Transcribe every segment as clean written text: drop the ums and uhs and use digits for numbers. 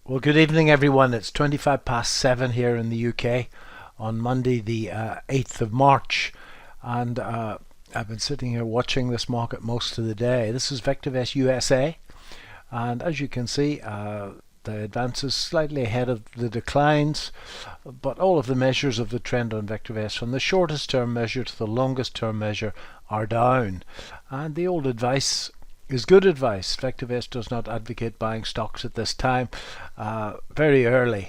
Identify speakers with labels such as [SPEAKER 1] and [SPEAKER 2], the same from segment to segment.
[SPEAKER 1] Well, good evening, everyone. It's 25 past 7 here in the UK on Monday, the 8th of March. And I've been sitting here watching this market most of the day. This is VectorVest USA. And as you can see, the advances slightly ahead of the declines, but all of the measures of the trend on VectorVest, from the shortest term measure to the longest term measure, are down. And the old advice is good advice. VectorVest does not advocate buying stocks at this time, very early.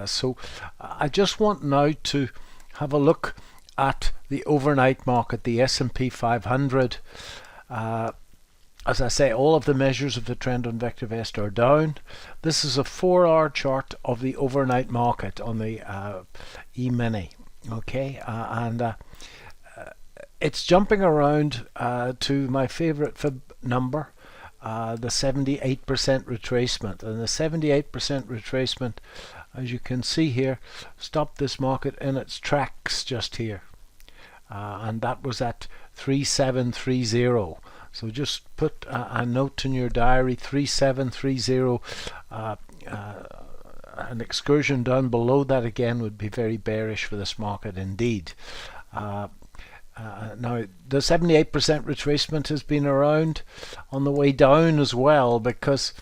[SPEAKER 1] So I just want now to have a look at the overnight market, the SP 500. As I say, all of the measures of the trend on VectorVest are down. This is a 4-hour chart of the overnight market on the E-mini. Okay, and it's jumping around to my favorite fib number, the 78% retracement. And the 78% retracement, as you can see here, stopped this market in its tracks just here. And that was at 3730. So just put a note in your diary, 3730. An excursion down below that again would be very bearish for this market indeed. Now the 78% retracement has been around on the way down as well, because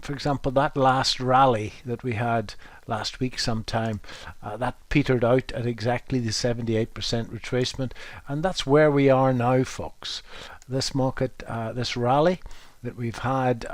[SPEAKER 1] for example that last rally that we had last week sometime, that petered out at exactly the 78% retracement, and that's where we are now, folks. This market, this rally that we've had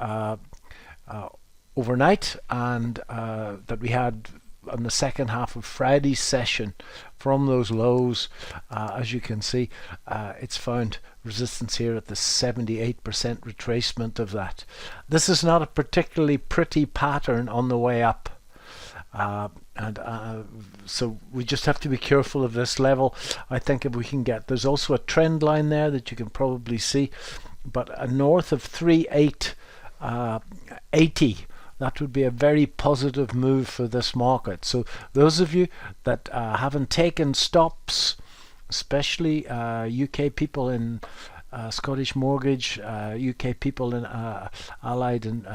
[SPEAKER 1] overnight, and that we had on the second half of Friday's session from those lows, as you can see, it's found resistance here at the 78% retracement of that. This is not a particularly pretty pattern on the way up. So we just have to be careful of this level. I think if we can get, there's also a trend line there that you can probably see, but north of 3880, that would be a very positive move for this market. So those of you that haven't taken stops, especially UK people in Scottish Mortgage, UK people in Allied and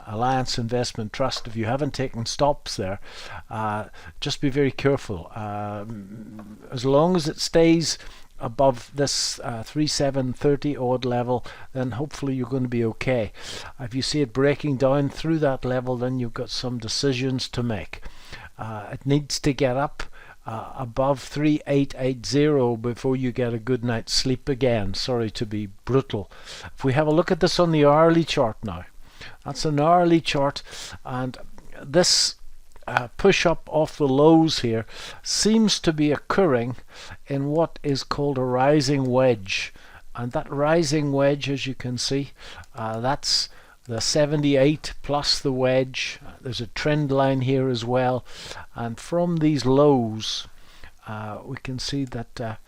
[SPEAKER 1] Alliance Investment Trust, if you haven't taken stops there, just be very careful. As long as it stays above this 3730 odd level, then hopefully you're going to be okay. If you see it breaking down through that level, then you've got some decisions to make. It needs to get up above 3880 before you get a good night's sleep again. Sorry to be brutal. If we have a look at this on the hourly chart now, that's an hourly chart, and this push up off the lows here seems to be occurring in what is called a rising wedge. And that rising wedge, as you can see, that's the 78 plus the wedge. There's a trend line here as well, and from these lows we can see that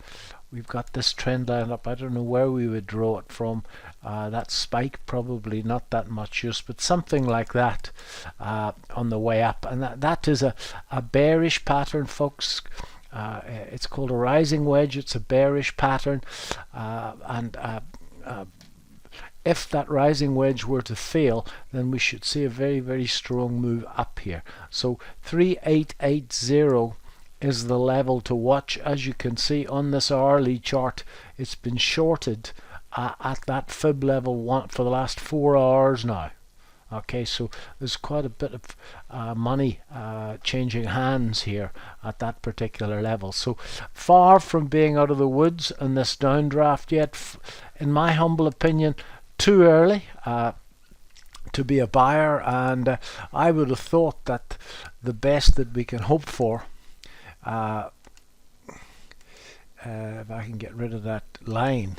[SPEAKER 1] we've got this trend line up. I don't know where we would draw it from. That spike probably not that much use, but something like that on the way up, and that is a bearish pattern, folks. It's called a rising wedge. It's a bearish pattern, and if that rising wedge were to fail, then we should see a very, very strong move up here. So 3880 is the level to watch. As you can see on this hourly chart, it's been shorted at that fib level for the last 4 hours now. Okay, so there's quite a bit of money changing hands here at that particular level. So far from being out of the woods in this downdraft yet, in my humble opinion, too early to be a buyer. And I would have thought that the best that we can hope for, if I can get rid of that line,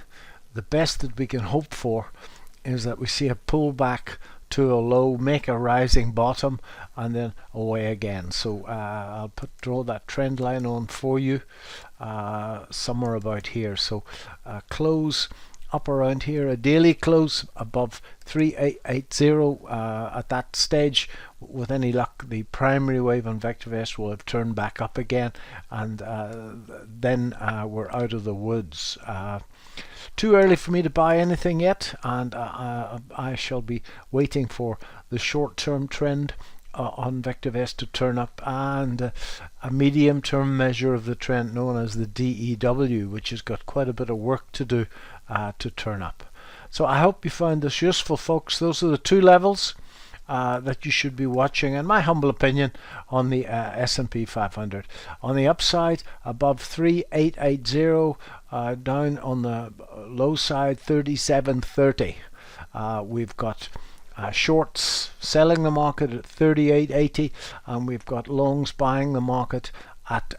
[SPEAKER 1] the best that we can hope for is that we see a pullback to a low, make a rising bottom, and then away again. So I'll draw that trend line on for you somewhere about here. So close up around here, a daily close above 3880. At that stage, with any luck, the primary wave on VectorVest will have turned back up again, and then we're out of the woods. Too early for me to buy anything yet, and I shall be waiting for the short-term trend on VectorVest to turn up, and a medium-term measure of the trend known as the DEW, which has got quite a bit of work to do to turn up. So I hope you found this useful, folks. Those are the two levels that you should be watching, in my humble opinion, on the SP 500. On the upside, above 3880, down on the low side 3730. We've got shorts selling the market at 3880, and we've got longs buying the market at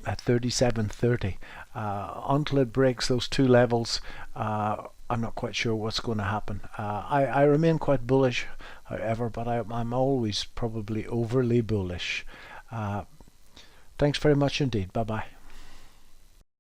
[SPEAKER 1] 3730. Until it breaks those two levels, I'm not quite sure what's going to happen. I remain quite bullish, however, but I'm always probably overly bullish. Thanks very much indeed. Bye bye.